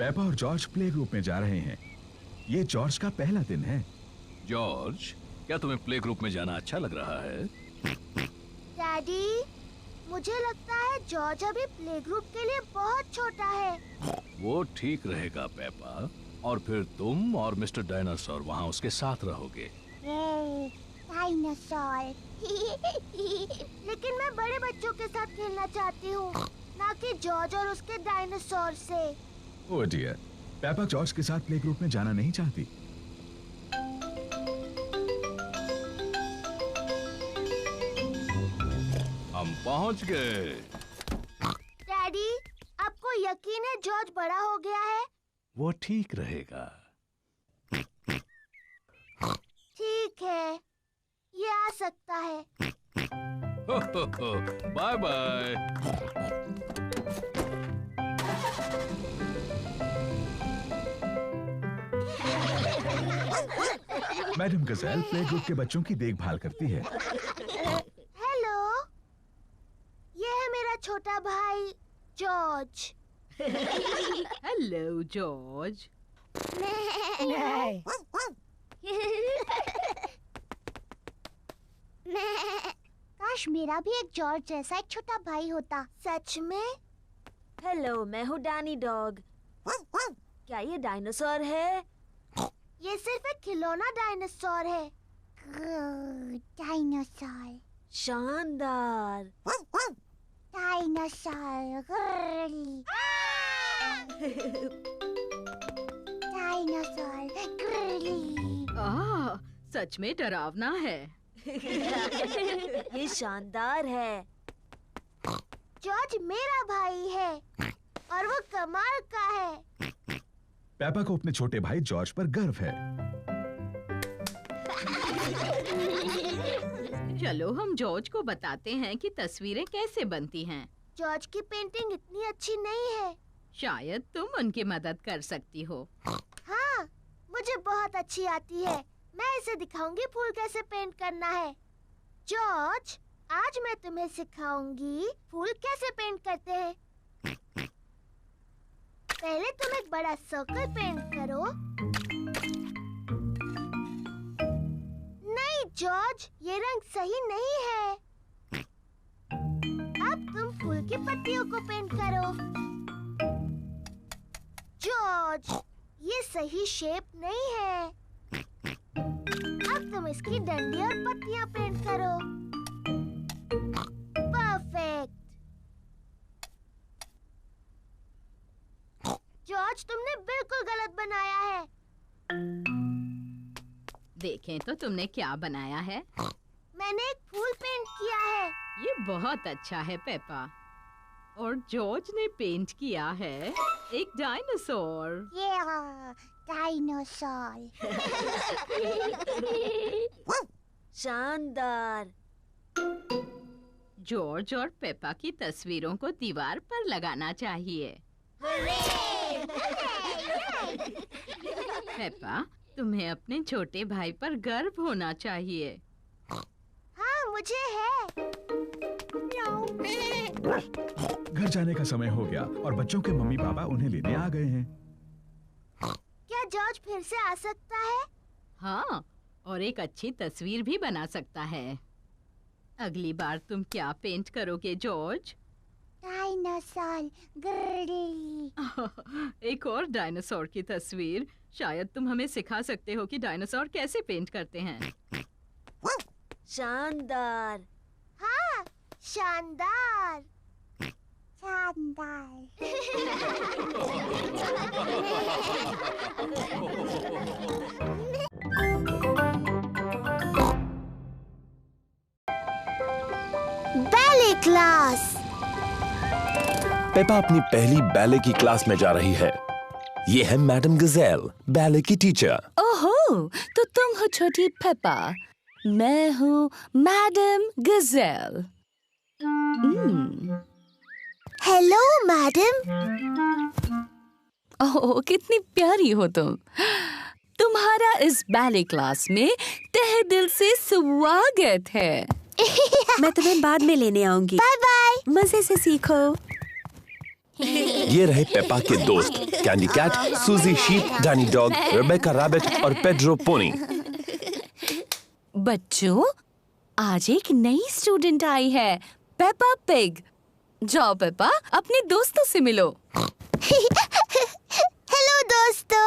Peppa और George play group में जा रहे हैं। ये जॉर्ज का पहला दिन है। जॉर्ज, क्या तुम्हें प्ले ग्रुप में जाना अच्छा लग रहा है? डैडी, मुझे लगता है जॉर्ज अभी प्ले ग्रुप के लिए बहुत छोटा है। वो ठीक रहेगा पेपा, और फिर तुम और मिस्टर डायनासोर वहाँ उसके साथ रहोगे। डायनासोर। लेकिन मैं बड़े बच्चों के साथ खेलना चाहती हूँ, ना कि जॉर्ज और उसके डायनासोर से। ओह डियर, पेपा जॉर्ज के साथ प्ले ग्रुप में जाना नहीं चाहती। हम पहुँच गए। डैडी, आपको यकीन है जॉर्ज बड़ा हो गया है? वो ठीक रहेगा। ठीक है, ये आ सकता है। Bye bye. Madam Gazelle play group के बच्चों की देखभाल करती है। हेलो, ये है मेरा छोटा भाई जॉर्ज। Hello George. काश मेरा भी एक जॉर्ज जैसा एक छोटा भाई होता। सच में? हेलो, मैं हूँ डैनी डॉग। क्या ये डायनासोर है? ये सिर्फ एक खिलौना डायनासोर है। डायनासोर। शानदार। डायनासोर। डायनासोर। सच में डरावना है। ये शानदार है। जॉर्ज मेरा भाई है और वो कमाल का है। पेपा को अपने छोटे भाई जॉर्ज पर गर्व है। चलो हम जॉर्ज को बताते हैं कि तस्वीरें कैसे बनती हैं। जॉर्ज की पेंटिंग इतनी अच्छी नहीं है। शायद तुम उनकी मदद कर सकती हो। हाँ, मुझे बहुत अच्छी आती है। मैं इसे दिखाऊंगी फूल कैसे पेंट करना है। जॉर्ज, आज मैं तुम्हें सिखाऊंगी फूल कैसे पेंट करते हैं। पहले तुम एक बड़ा सर्कल पेंट करो। नहीं जॉर्ज, ये रंग सही नहीं है। अब तुम फूल की पत्तियों को पेंट करो। जॉर्ज, ये सही शेप नहीं है। अब तुम इसकी डंडी और पत्तियां पेंट करो। परफेक्ट। जॉर्ज, तुमने बिल्कुल गलत बनाया है। देखें तो तुमने क्या बनाया है। मैंने एक फूल पेंट किया है। ये बहुत अच्छा है पेपा। और जॉर्ज ने पेंट किया है एक डायनासोर। डायनासोर। शानदार। जॉर्ज और पेपा की तस्वीरों को दीवार पर लगाना चाहिए। पेपा, तुम्हें अपने छोटे भाई पर गर्व होना चाहिए। हाँ, मुझे है। घर जाने का समय हो गया और बच्चों के मम्मी पापा उन्हें लेने आ गए हैं। क्या जॉर्ज फिर से आ सकता है? हाँ, और एक अच्छी तस्वीर भी बना सकता है। अगली बार तुम क्या पेंट करोगे जॉर्ज? डायनासोर। एक और डायनासोर की तस्वीर। शायद तुम हमें सिखा सकते हो कि डायनासोर कैसे पेंट करते हैं। शानदार। हाँ, शानदार। शानदार। Ballet class. पेपा अपनी पहली बैले की क्लास में जा रही है। ये है मैडम गज़ेल, बैले की टीचर। ओहो, तो तुम हो छोटी पेपा। मैं हूँ madam Gazelle. Hello madam. Oh, कितनी प्यारी हो तुम। तुम्हारा इस बैले क्लास में तहे दिल से स्वागत है। मैं तुम्हें बाद में लेने आऊंगी। Bye bye. मजे से सीखो। ये रहे पेपा के दोस्त Candy Cat, Suzy Sheep, Danny Dog, Rebecca Rabbit और पेड्रो पोनी। बच्चों, आज एक नई स्टूडेंट आई है, पेपा पिग। जाओ पेपा, अपने दोस्तों से मिलो। हेलो दोस्तों।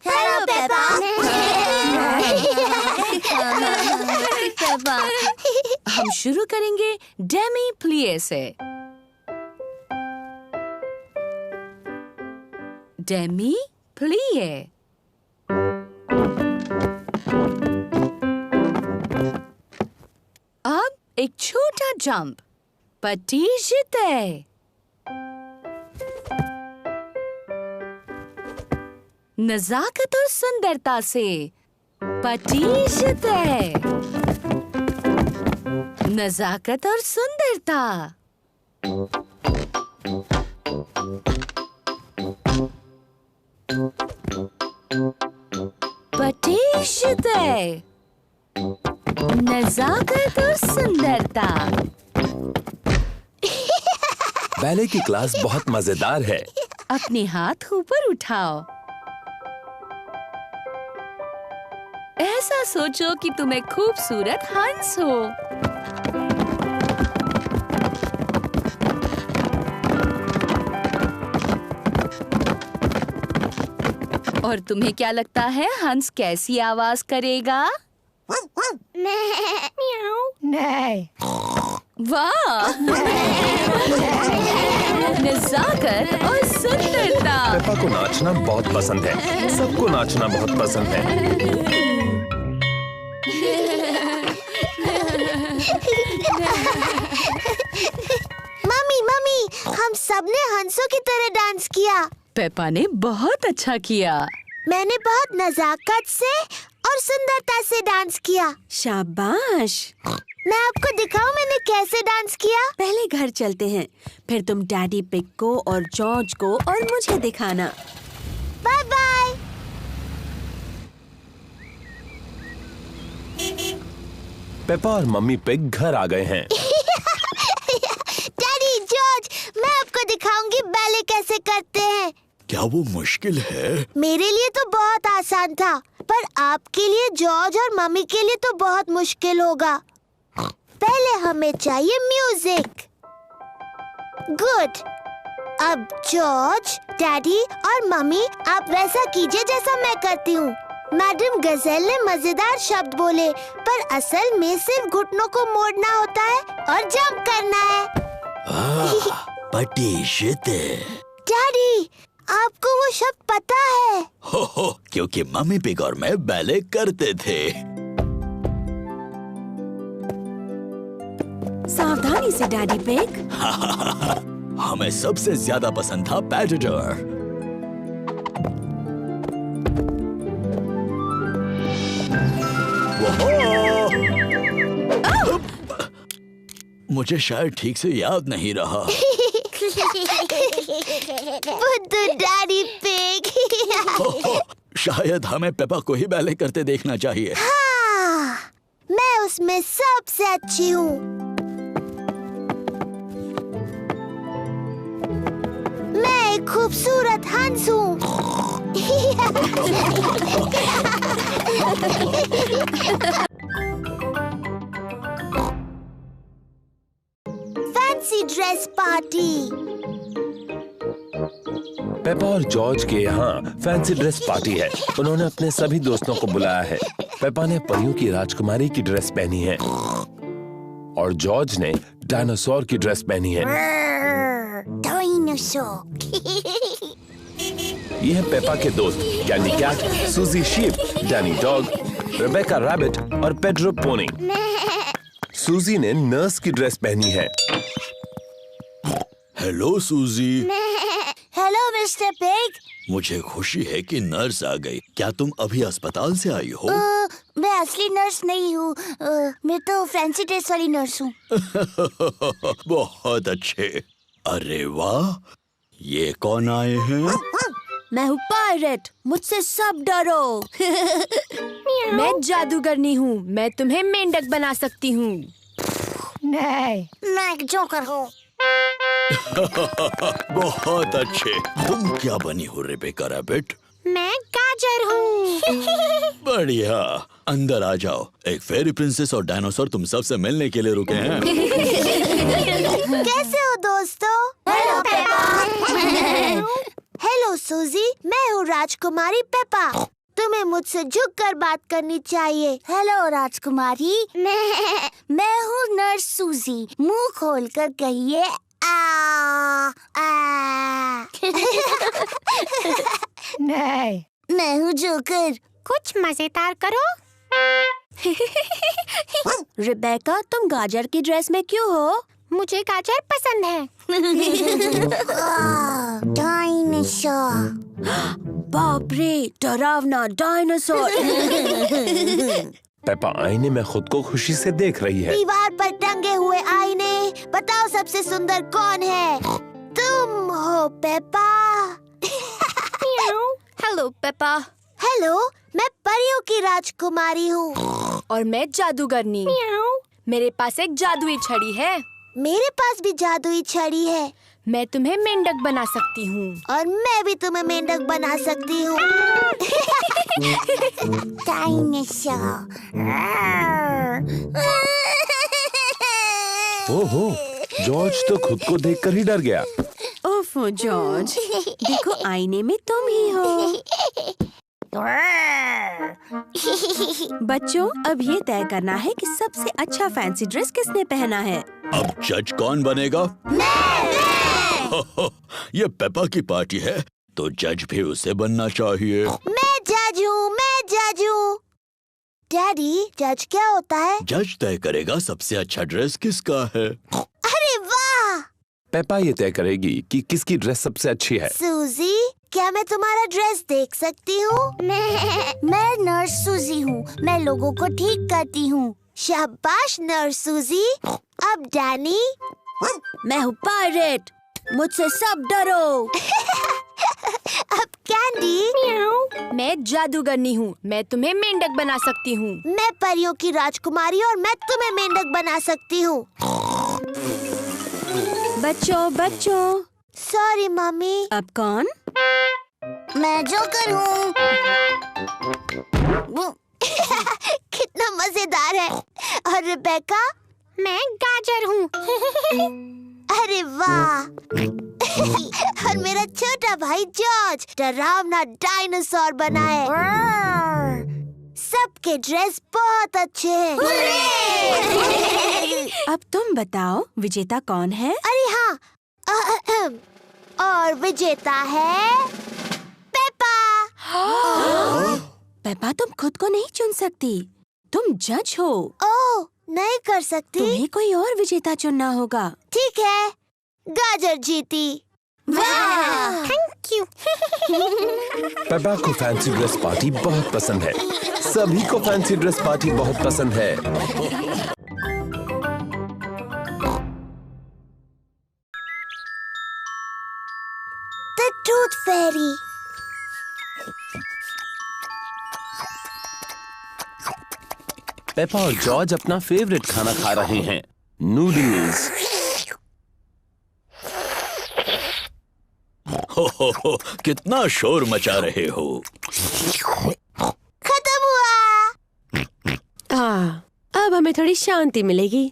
Hello Peppa. हम शुरू करेंगे डेमी प्लिए से। डेमी प्लिए। अब एक छोटा जंप, पट्टी जीते। नजाकत और सुंदरता से पट्टी जीते। नजाकत और सुंदरता। पट्टी जीते। नजाकत और सुंदरता। बैले की क्लास बहुत मजेदार है। अपने हाथ ऊपर उठाओ। ऐसा सोचो कि तुम एक खूबसूरत हंस हो। और तुम्हें क्या लगता है हंस कैसी आवाज करेगा? वाह! नजाकत और सुंदरता। पेपा को नाचना बहुत पसंद है। सबको नाचना बहुत पसंद है। मम्मी, हम सबने हंसों की तरह डांस किया। पेपा ने बहुत अच्छा किया। मैंने बहुत नजाकत से और सुंदरता से डांस किया। शाबाश। मैं आपको दिखाऊं मैंने कैसे डांस किया। पहले घर चलते हैं, फिर तुम डैडी पिग को और जॉर्ज को और मुझे दिखाना। Bye bye. पेपा और मम्मी पिग घर आ गए हैं। डैडी, जॉर्ज, मैं आपको दिखाऊंगी बैले कैसे करते हैं। क्या वो मुश्किल है? मेरे लिए तो बहुत आसान था, पर आपके लिए, जॉर्ज और मम्मी के लिए तो बहुत मुश्किल होगा। पहले हमें चाहिए म्यूजिक। गुड। अब जॉर्ज, डैडी और मम्मी, आप वैसा कीजिए जैसा मैं करती हूँ। मैडम गजेल ने मजेदार शब्द बोले, पर असल में सिर्फ घुटनों को मोड़ना होता है और जंप करना है। पट्टी जीते। डैडी, आपको वो शब्द पता है? हो, क्योंकि मम्मी पिग और मैं बैले करते थे। सावधानी से डैडी पिग। हमें सबसे ज्यादा पसंद था पैडिडर। मुझे शायद ठीक से याद नहीं रहा। बुद्धू डैडी पिग। शायद हमें पेपा को ही बैले करते देखना चाहिए। हाँ, मैं उसमें सबसे अच्छी हूँ। मैं एक खूबसूरत हंस हूँ। Fancy dress party. पेपा और जॉर्ज के यहाँ फैंसी ड्रेस पार्टी है। उन्होंने अपने सभी दोस्तों को बुलाया है। पेपा ने परियों की राजकुमारी की ड्रेस पहनी है और जॉर्ज ने डायनासोर की ड्रेस पहनी है। डायनासोर। ये है पेपा के दोस्त Candy Cat, Suzy Sheep, Danny Dog, Rebecca Rabbit और पेड्रो पोनी। सूजी ने नर्स की ड्रेस पहनी है। Hello Suzy. Hello Mister Pig. मुझे खुशी है कि नर्स आ गई। क्या तुम अभी अस्पताल से आई हो? मैं असली नर्स नहीं हूँ, मैं तो फैंसी ड्रेस वाली नर्स हूँ। बहुत अच्छे। अरे वाह, ये कौन आए हैं? मैं हूँ पायरेट, मुझसे सब डरो। मैं जादूगरनी हूँ, मैं तुम्हें मेंढक बना सकती हूँ। नहीं, मैं एक जोकर हूँ। बहुत अच्छे। तुम क्या बनी हो रेबेका रैबिट? मैं गाजर हूँ। बढ़िया, अंदर आ जाओ। एक फेरी प्रिंसेस और डायनासोर तुम सबसे मिलने के लिए रुके हैं। कैसे हो दोस्तों? Hello Peppa. हेलो सूजी, मैं हूँ राजकुमारी पेपा। तुम्हें मुझसे झुककर बात करनी चाहिए। हेलो राजकुमारी, मैं हूँ नर्स सूजी। मुंह खोलकर कहिए आ। नहीं। मैं हूँ जोकर। कुछ मजेदार करो। रिबेका, तुम गाजर की ड्रेस में क्यों हो? मुझे गाजर पसंद है। डायनासोर। बाप रे, डरावना डायनासोर। पेपा आईने में खुद को खुशी से देख रही है। दीवार पर टंगे हुए आईने, बताओ सबसे सुंदर कौन है? तुम हो पेपा। Hello Peppa. हेलो, मैं परियों की राजकुमारी हूँ। और मैं जादूगरनी। मेरे पास एक जादुई छड़ी है। मेरे पास भी जादुई छड़ी है। मैं तुम्हें मेंढक बना सकती हूँ। और मैं भी तुम्हें मेंढक बना सकती हूँ। डायनासोर। ओहो, जॉर्ज तो खुद को देखकर ही डर गया। ओफो जॉर्ज, देखो आईने में तुम ही हो। बच्चों, अब ये तय करना है कि सबसे अच्छा फैंसी ड्रेस किसने पहना है। अब जज कौन बनेगा? ये पेपा की पार्टी है, तो जज भी उसे बनना चाहिए। मैं जज हूँ, मैं जज हूँ। डैडी, जज क्या होता है? जज तय करेगा सबसे अच्छा ड्रेस किसका है। अरे वाह! पेपा ये तय करेगी कि किसकी ड्रेस सबसे अच्छी है। सूजी, क्या मैं तुम्हारा ड्रेस देख सकती हूँ? मैं नर्स सूजी हूँ। मैं लोगों को ठीक करती हूँ। शाबाश नर्स सूजी। अब डैनी। मैं हूँ पायरेट, मुझसे सब डरो। अब कैंडी। मैं जादूगरनी हूँ। मैं तुम्हें मेंढक बना सकती हूँ। मैं परियों की राजकुमारी और मैं तुम्हें मेंढक बना सकती हूँ। बच्चों। Sorry mummy. अब कौन? मैं जोकर हूँ। कितना मजेदार है। और रिबेका? मैं गाजर हूँ। अरे वाह! और मेरा छोटा भाई जॉर्ज डरावना डायनासोर बना है। सबके ड्रेस बहुत अच्छे हैं। अब तुम बताओ, विजेता कौन है? अरे हाँ, और विजेता है पेपा। पेपा, तुम खुद को नहीं चुन सकती। तुम जज हो। ओह, नहीं कर सकती? तुम्हें कोई और विजेता चुनना होगा। ठीक है, गाजर जीती। वाह! Thank you. पेपा को फैंसी ड्रेस पार्टी बहुत पसंद है। सभी को फैंसी ड्रेस पार्टी बहुत पसंद है। The tooth Pheri. पेपा और जॉर्ज अपना फेवरेट खाना खा रहे हैं, नूडल्स। हो, कितना शोर मचा रहे हो। खत्म हुआ। अब हमें थोड़ी शांति मिलेगी।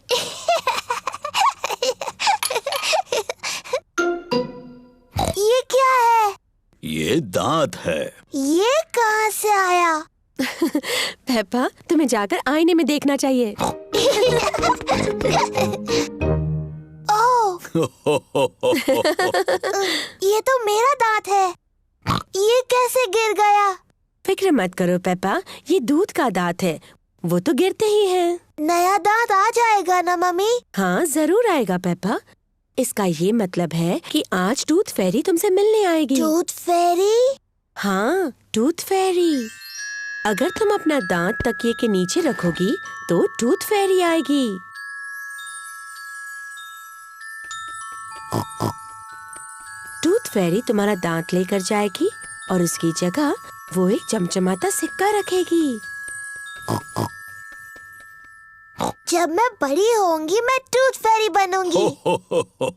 ये क्या है? ये दांत है। ये कहाँ से आया? पेपा, तुम्हें जाकर आईने में देखना चाहिए। ओह, ये तो मेरा दांत है। ये कैसे गिर गया? फिक्र मत करो पेपा, ये दूध का दांत है। वो तो गिरते ही हैं। नया दांत आ जाएगा ना मम्मी? हाँ, जरूर आएगा पेपा। इसका ये मतलब है कि आज टूथ फेरी तुमसे मिलने आएगी। टूथ फेरी? हाँ, टूथ फेरी। अगर तुम अपना दांत तकिए के नीचे रखोगी तो टूथ फेरी आएगी। टूथ फेरी तुम्हारा दांत लेकर जाएगी और उसकी जगह वो एक चमचमाता सिक्का रखेगी। जब मैं बड़ी होंगी मैं टूथ फेरी बनूंगी। हो।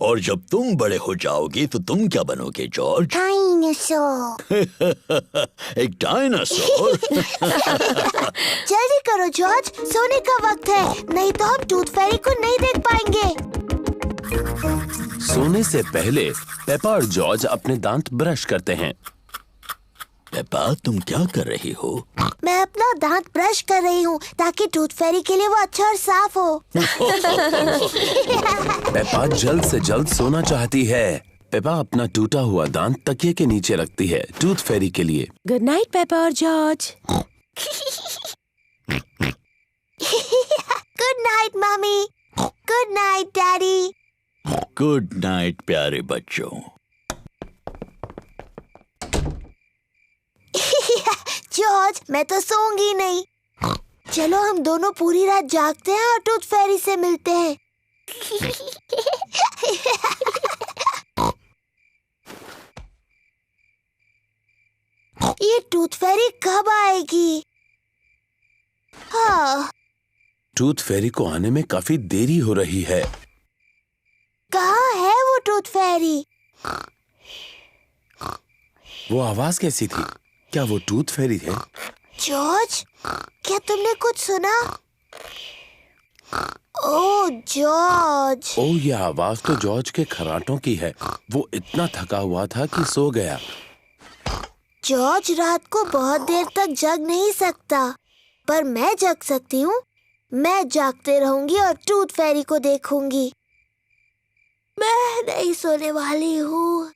और जब तुम बड़े हो जाओगे तो तुम क्या बनोगे जॉर्ज? डायनासोर। एक डायनासोर? जल्दी करो जॉर्ज, सोने का वक्त है, नहीं तो हम टूथ फेरी को नहीं देख पाएंगे। सोने से पहले पेपा और जॉर्ज अपने दांत ब्रश करते हैं। पेपा, तुम क्या कर रही हो? मैं अपना दांत ब्रश कर रही हूँ ताकि टूथ फेरी के लिए वो अच्छा और साफ हो। पेपा जल्द से जल्द सोना चाहती है। पेपा अपना टूटा हुआ दांत तकिए के नीचे रखती है टूथ फेरी के लिए। गुड नाइट पेपा और George. Good night mummy. Good night daddy. Good night प्यारे बच्चों। जॉर्ज, मैं तो सोऊंगी नहीं। चलो हम दोनों पूरी रात जागते हैं और टूथ फेरी से मिलते हैं। ये टूथ फेरी कब आएगी? हाँ, टूथ फेरी को आने में काफी देरी हो रही है। कहाँ है वो टूथ फेरी? वो आवाज कैसी थी? क्या वो टूथ फेरी है? जॉर्ज, क्या तुमने कुछ सुना? ओह जॉर्ज। ओ, ये आवाज तो जॉर्ज के खर्राटों की है। वो इतना थका हुआ था कि सो गया। जॉर्ज रात को बहुत देर तक जग नहीं सकता, पर मैं जग सकती हूँ। मैं जागते रहूंगी और टूथ फेरी को देखूंगी। मैं नहीं सोने वाली हूँ।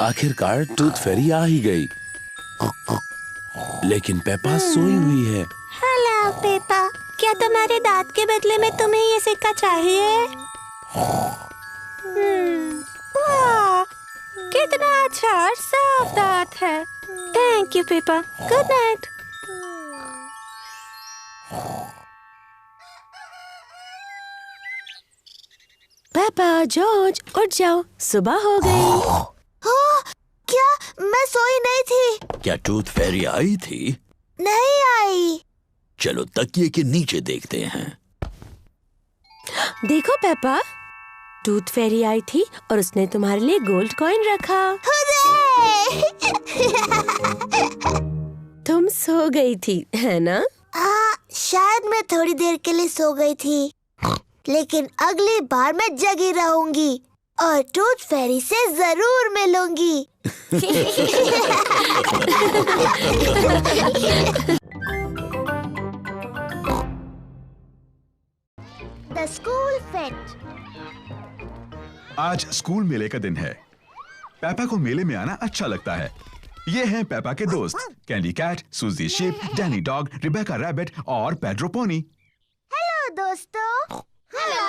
आखिरकार टूथ फेरी आ ही गई, लेकिन पेपा सोई हुई है। हेलो पेपा, क्या तुम्हारे दांत के बदले में तुम्हें ये सिक्का चाहिए? वाह, कितना अच्छा और साफ दांत है। Thank you Peppa. Good night. Peppa, George, उठ जाओ, सुबह हो गई। क्या मैं सोई नहीं थी? क्या टूथ फेरी आई थी? नहीं आई। चलो तकिए के नीचे देखते हैं। देखो पेपा, टूथ फेरी आई थी और उसने तुम्हारे लिए गोल्ड कॉइन रखा। तुम सो गई थी, है ना? शायद मैं थोड़ी देर के लिए सो गई थी, लेकिन अगली बार मैं जगी रहूंगी और टूथ फेरी से जरूर मिलूंगी। The school fit. आज स्कूल मेले का दिन है। पेपा को मेले में आना अच्छा लगता है। ये हैं पेपा के दोस्त, Candy Cat, Suzy Sheep, Danny Dog, Rebecca Rabbit और पेड्रो पोनी। हेलो दोस्तों। हेलो।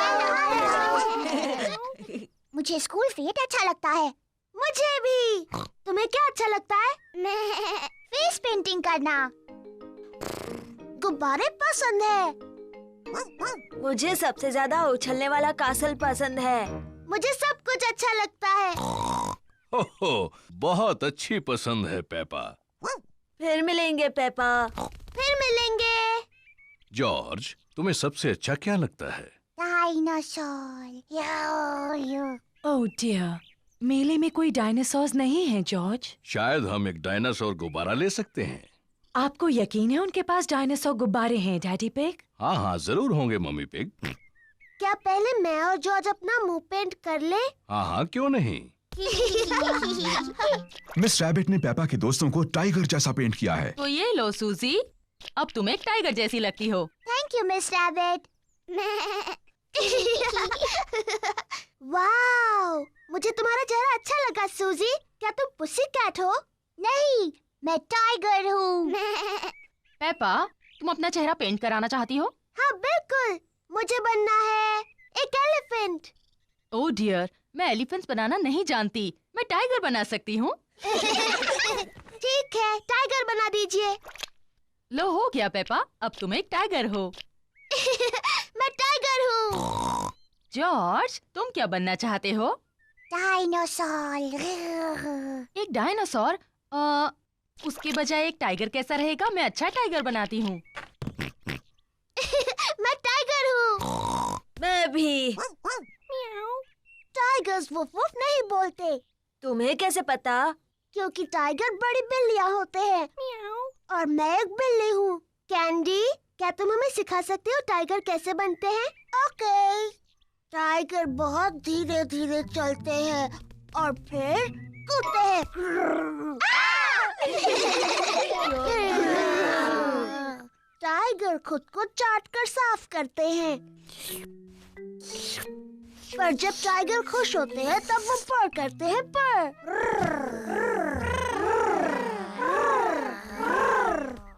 मुझे स्कूल फेट अच्छा लगता है। मुझे भी। तुम्हें क्या अच्छा लगता है? फेस पेंटिंग करना। गुब्बारे पसंद है। मुझे सबसे ज्यादा उछलने वाला कासल पसंद है। मुझे सब कुछ अच्छा लगता है। हो, बहुत अच्छी पसंद है पेपा। फिर मिलेंगे पेपा। फिर मिलेंगे। जॉर्ज, तुम्हें सबसे अच्छा क्या लगता है? डायनासोर। ओह डियर, मेले में कोई डायनासोर्स नहीं है जॉर्ज। शायद हम एक डायनासोर गुब्बारा ले सकते हैं। आपको यकीन है उनके पास डायनासोर गुब्बारे हैं डैडी पिग? हाँ हाँ, जरूर होंगे मम्मी पिग। क्या पहले मैं और जॉर्ज अपना मुंह पेंट कर ले? हाँ हाँ, क्यों नहीं। मिस रैबिट ने पेपा के दोस्तों को टाइगर जैसा पेंट किया है। तो ये लो सूजी, अब तुम एक टाइगर जैसी लगती हो। Thank you miss rabbit. Wow, मुझे तुम्हारा चेहरा अच्छा लगा सूजी। क्या तुम पुसी कैट हो? नहीं, मैं टाइगर हूँ। पेपा, तुम अपना चेहरा पेंट कराना चाहती हो? हाँ बिल्कुल, मुझे बनना है एक एलिफेंट। ओह डियर, मैं एलिफेंट्स बनाना नहीं जानती। मैं टाइगर बना सकती हूँ। ठीक है, टाइगर बना दीजिए। लो, हो गया पेपा, अब तुम एक टाइगर हो। मैं टाइगर हूँ। जॉर्ज, तुम क्या बनना चाहते हो? डायनासोर। एक डायनासोर? उसके बजाय एक टाइगर कैसा रहेगा? मैं अच्छा टाइगर बनाती हूँ। मैं टाइगर हूँ। मैं भी। टाइगर्स वुफ वुफ नहीं बोलते। तुम्हें कैसे पता? क्योंकि टाइगर बड़ी बिल्लियाँ होते हैं और मैं एक बिल्ली हूँ। कैंडी, क्या तुम हमें सिखा सकते हो टाइगर कैसे बनते हैं? ओके। टाइगर बहुत धीरे धीरे चलते हैं और फिर कूदते हैं। टाइगर खुद को चाटकर साफ करते हैं। पर जब टाइगर खुश होते हैं तब वो पर करते हैं पर।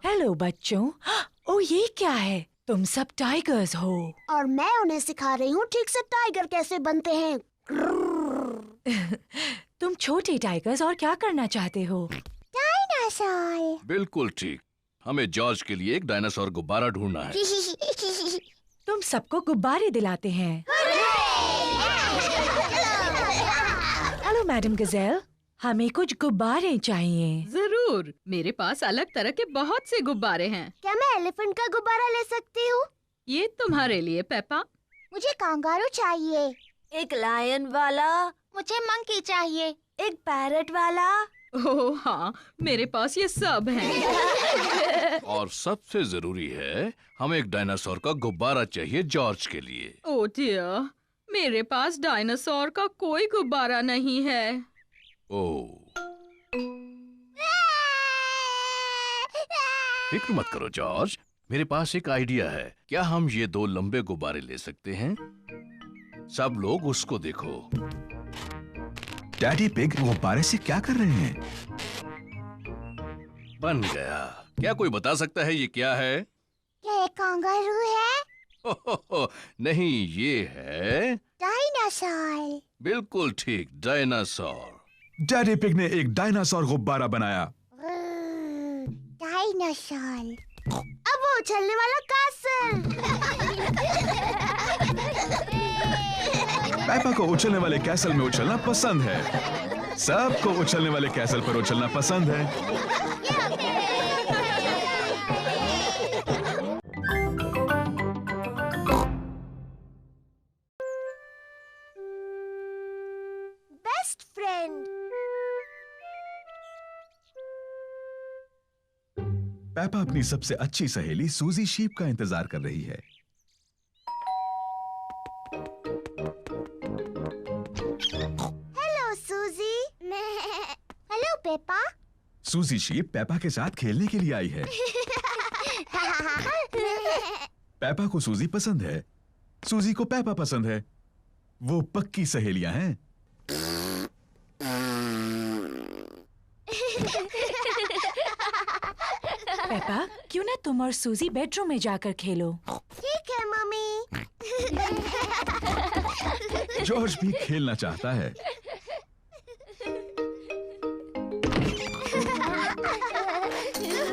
हेलो बच्चों। ओ ये क्या है? तुम सब टाइगर्स हो। और मैं उन्हें सिखा रही हूँ ठीक से टाइगर कैसे बनते हैं। तुम छोटे टाइगर्स और क्या करना चाहते हो? डायनासोर। बिल्कुल ठीक। हमें जॉर्ज के लिए एक डायनासोर गुब्बारा ढूंढना है। तुम सबको गुब्बारे दिलाते हैं। हेलो मैडम गजेल, हमें कुछ गुब्बारे चाहिए। जरूर, मेरे पास अलग तरह के बहुत से गुब्बारे हैं। क्या मैं एलिफेंट का गुब्बारा ले सकती हूँ? ये तुम्हारे लिए पेपा। मुझे कांगारू चाहिए। एक लायन वाला। मुझे मंकी चाहिए। एक पैरट वाला। ओह हाँ, मेरे पास ये सब हैं। और सबसे जरूरी है, हमें एक डायनासोर का गुब्बारा चाहिए जॉर्ज के लिए। ओह डियर, मेरे पास डायनासोर का कोई गुब्बारा नहीं है। ओह, फिक्र मत करो जॉर्ज, मेरे पास एक आइडिया है। क्या हम ये 2 लंबे गुब्बारे ले सकते हैं? सब लोग उसको देखो। डैडी पिग गुब्बारे से क्या कर रहे हैं? बन गया। क्या कोई बता सकता है ये क्या है? क्या ये कांगारू है? नहीं, ये है डायनासोर। बिल्कुल ठीक, डायनासोर। डैडी पिग ने एक डायनासोर गुब्बारा बनाया। डायनासोर। अब वो उछलने वाला कासल। पेपा को उछलने वाले कैसल में उछलना पसंद है। सबको उछलने वाले कैसल पर उछलना पसंद है। Best friend. पेपा अपनी सबसे अच्छी सहेली सूजी शीप का इंतजार कर रही है। Hello Suzy. Hello Peppa. सूजी शीप पेपा के साथ खेलने के लिए आई है। पेपा को सूजी पसंद है, सूजी को पेपा पसंद है। वो पक्की सहेलियां हैं। पेपा, क्यों ना तुम और सूजी बेडरूम में जाकर खेलो? ठीक है मम्मी। जॉर्ज भी खेलना चाहता है।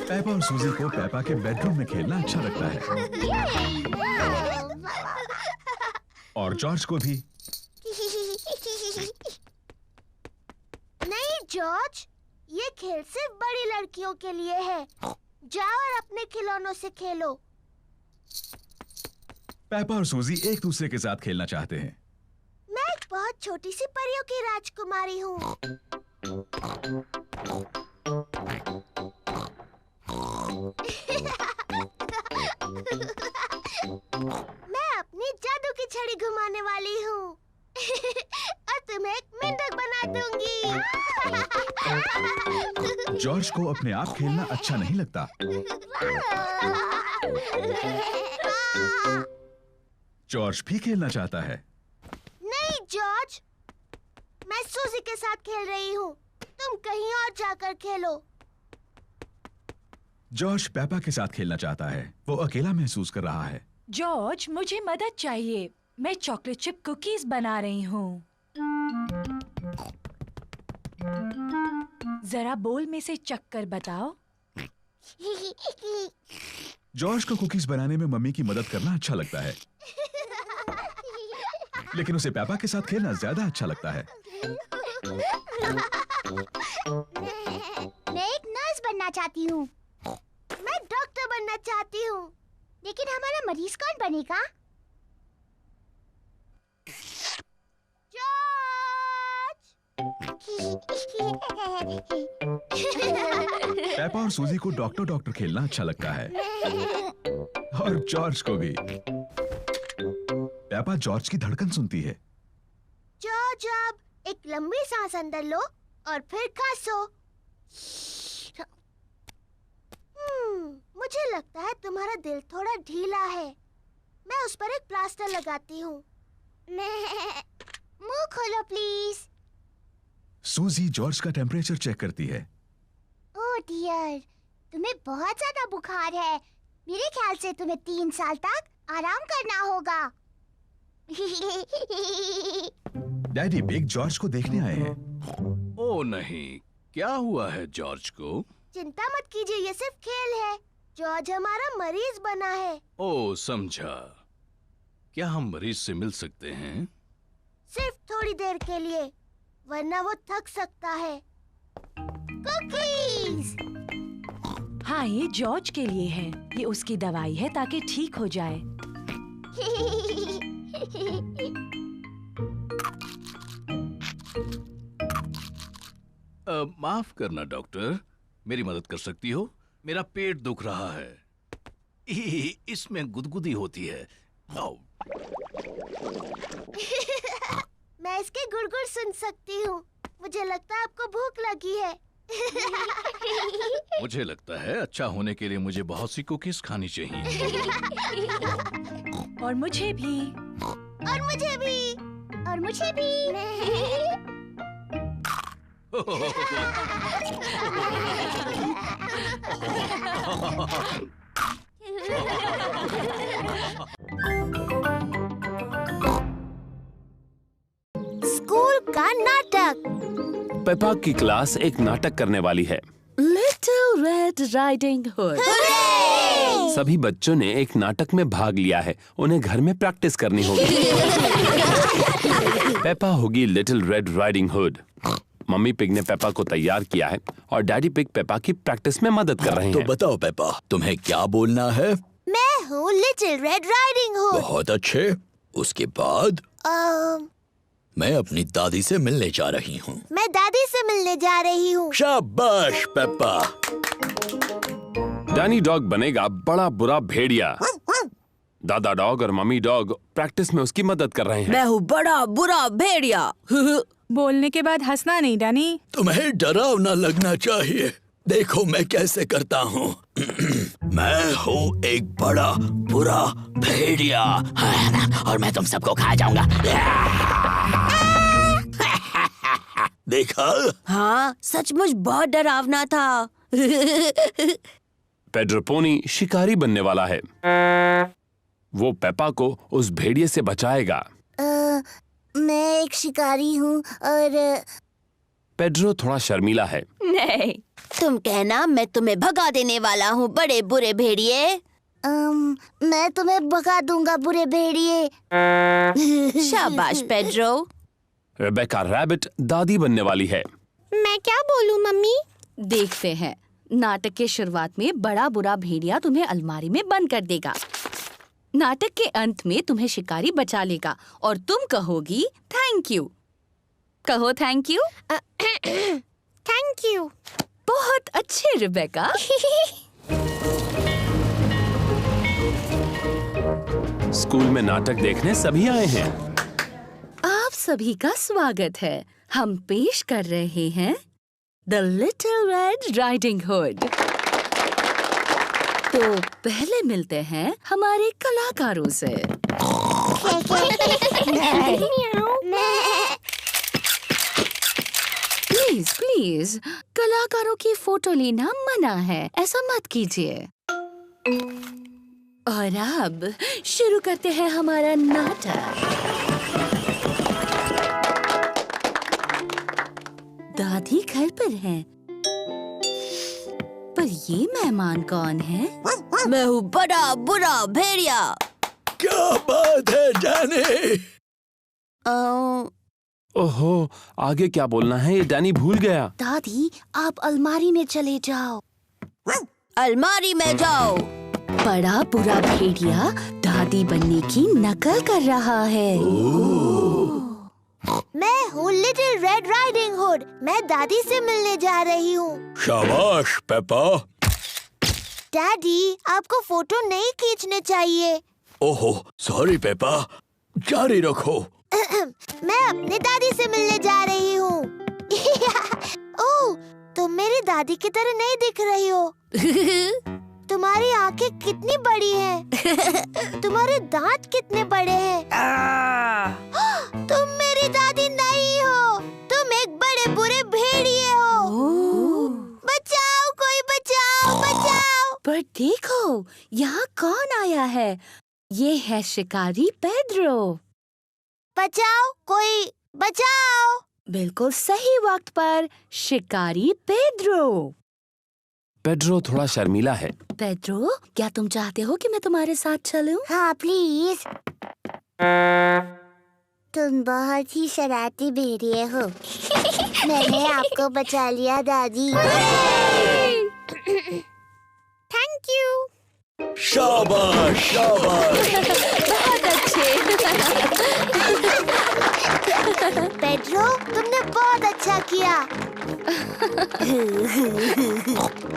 पेपा और सूजी को पेपा के बेडरूम में खेलना अच्छा लगता है और जॉर्ज को भी। नहीं जॉर्ज, ये खेल सिर्फ बड़ी लड़कियों के लिए है। जाओ और अपने खिलौनों से खेलो। पेपा और सूजी एक दूसरे के साथ खेलना चाहते हैं। मैं एक बहुत छोटी सी परियों की राजकुमारी हूँ। मैं अपनी जादू की छड़ी घुमाने वाली हूँ और तुम्हें एक मेंढक बना दूंगी। जॉर्ज को अपने आप खेलना अच्छा नहीं लगता। जॉर्ज भी खेलना चाहता है। नहीं जॉर्ज, मैं सूजी के साथ खेल रही हूँ। तुम कहीं और जाकर खेलो। जॉर्ज पेपा के साथ खेलना चाहता है। वो अकेला महसूस कर रहा है। जॉर्ज, मुझे मदद चाहिए। मैं चॉकलेट चिप कुकीज बना रही हूँ। जरा बोल में से चक्कर बताओ। जॉर्ज को कुकीज बनाने में मम्मी की मदद करना अच्छा लगता है, लेकिन उसे पेपा के साथ खेलना ज्यादा अच्छा लगता है। मैं एक नर्स चाहती हूँ। मैं डॉक्टर बनना चाहती हूँ। लेकिन हमारा मरीज कौन बनेगा? पेपा और सूजी को डॉक्टर खेलना अच्छा लगता है और जॉर्ज को भी। पेपा जॉर्ज की धड़कन सुनती है। जॉर्ज, अब एक लंबी सांस अंदर लो और फिर खांसो। मुझे लगता है तुम्हारा दिल थोड़ा ढीला है। मैं उस पर एक प्लास्टर लगाती हूँ। मुंह खोलो प्लीज। सूजी जॉर्ज का टेम्परेचर चेक करती है। ओह डियर, तुम्हें बहुत ज्यादा बुखार है। मेरे ख्याल से तुम्हें 3 साल तक आराम करना होगा। डैडी बिग जॉर्ज को देखने आए हैं। ओ नहीं, क्या हुआ है जॉर्ज को? चिंता मत कीजिए, ये सिर्फ खेल है। जॉर्ज हमारा मरीज बना है। ओ समझा। क्या हम मरीज से मिल सकते हैं? सिर्फ थोड़ी देर के लिए, वरना वो थक सकता है। कुकीज! हाँ, ये जॉर्ज के लिए है। ये उसकी दवाई है ताकि ठीक हो जाए। माफ करना डॉक्टर, मेरी मदद कर सकती हो? मेरा पेट दुख रहा है। इसमें गुदगुदी होती है। मैं इसके गुड़गुड़ सुन सकती हूँ। मुझे लगता है आपको भूख लगी है। मुझे लगता है अच्छा होने के लिए मुझे बहुत सी कुकीज खानी चाहिए। और मुझे भी। और मुझे भी। और मुझे भी। स्कूल का नाटक। पेपा की क्लास एक नाटक करने वाली है। Little red riding hood. सभी बच्चों ने एक नाटक में भाग लिया है। उन्हें घर में प्रैक्टिस करनी होगी। पेपा होगी little red riding hood. Mummy pig ने पेपा को तैयार किया है और डैडी पिग पेपा की प्रैक्टिस में मदद कर रहे हैं। तो बताओ पेपा, तुम्हें क्या बोलना है? मैं हूँ लिटिल रेड राइडिंग हुड। बहुत अच्छे। उसके बाद मैं अपनी दादी से मिलने जा रही हूँ। मैं दादी से मिलने जा रही हूँ। शाबाश पेपा। डैनी डॉग बनेगा बड़ा बुरा भेड़िया। दादा डॉग और मम्मी डॉग प्रैक्टिस में उसकी मदद कर रहे हैं। मैं हूँ बड़ा बुरा भेड़िया। बोलने के बाद हंसना नहीं डैनी। तुम्हें डरावना लगना चाहिए। देखो मैं कैसे करता हूँ। मैं हूँ एक बड़ा बुरा भेड़िया और मैं तुम सबको खा जाऊंगा। देखा? हाँ, सचमुच बहुत डरावना था। पेड्रो पोनी शिकारी बनने वाला है। वो पेपा को उस भेड़िए से बचाएगा। मैं एक शिकारी हूँ और पेड्रो थोड़ा शर्मीला है। नहीं, तुम कहना मैं तुम्हें भगा देने वाला हूँ बड़े बुरे भेड़िए। मैं तुम्हें भगा दूंगा बुरे भेड़िए। शाबाश पेड्रो। रेबेका रैबिट दादी बनने वाली है। मैं क्या बोलूं मम्मी? देखते हैं। नाटक के शुरुआत में बड़ा बुरा भेड़िया तुम्हें अलमारी में बंद कर देगा। नाटक के अंत में तुम्हें शिकारी बचा लेगा और तुम कहोगी थैंक यू। कहो थैंक यू। Thank you. बहुत अच्छे रेबेका। स्कूल में नाटक देखने सभी आए हैं। आप सभी का स्वागत है। हम पेश कर रहे हैं the little red riding hood. तो पहले मिलते हैं हमारे कलाकारों से। प्लीज प्लीज, कलाकारों की फोटो लेना मना है, ऐसा मत कीजिए। और अब शुरू करते हैं हमारा नाटक। दादी घर पर हैं, पर ये मेहमान कौन है? मैं हूँ बड़ा बुरा भेड़िया। क्या बात है डैनी? ओहो, आगे क्या बोलना है ये डैनी भूल गया। दादी, आप अलमारी में चले जाओ। अलमारी में जाओ। बड़ा बुरा भेड़िया दादी बनने की नकल कर रहा है। मैं हूँ लिटिल रेड राइडिंग हुड। मैं दादी से मिलने जा रही हूँ। शाबाश पेपा। डैडी, आपको फोटो नहीं खींचने चाहिए। ओहो, सॉरी पेपा, जारी रखो। मैं अपनी दादी से मिलने जा रही हूँ। ओह, तुम मेरी दादी की तरह नहीं दिख रही हो। तुम्हारी आंखें कितनी बड़ी हैं। तुम्हारे दांत कितने बड़े हैं। तुम मेरी दादी नहीं हो। तुम एक बड़े बुरे भेड़िए हो। बचाओ, कोई बचाओ, बचाओ। पर देखो, यहाँ कौन आया है? ये है शिकारी पेड्रो। बचाओ, कोई बचाओ। बिल्कुल सही वक्त पर शिकारी पेड्रो। पेड्रो थोड़ा शर्मीला है। पेड्रो, क्या तुम चाहते हो कि मैं तुम्हारे साथ चलूं? हाँ प्लीज। तुम बहुत ही शरारती भेड़िए हो। मैंने आपको बचा लिया दादी। Thank you. शाबाश शाबाश। बहुत अच्छे। पेड्रो, तुमने बहुत अच्छा किया।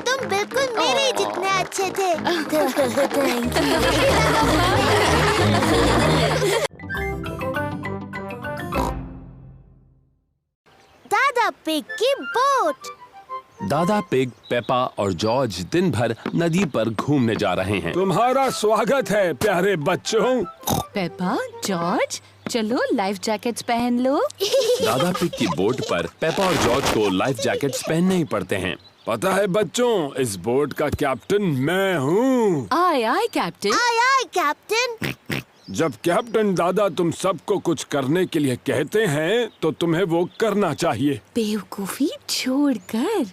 तुम बिल्कुल मेरे जितने अच्छे थे। Thank you. दादा पिग की बोट। दादा पिग, पेपा और जॉर्ज दिन भर नदी पर घूमने जा रहे हैं। तुम्हारा स्वागत है प्यारे बच्चों। पेपा, जॉर्ज, चलो लाइफ जैकेट्स पहन लो। दादा पिग की बोट पर पेपा और जॉर्ज को लाइफ जैकेट्स पहनने ही पड़ते हैं। पता है बच्चों, इस बोट का कैप्टन मैं हूँ। आय आय कैप्टन। आय आय कैप्टन। जब कैप्टन दादा तुम सबको कुछ करने के लिए कहते हैं तो तुम्हें वो करना चाहिए। बेवकूफी छोड़कर।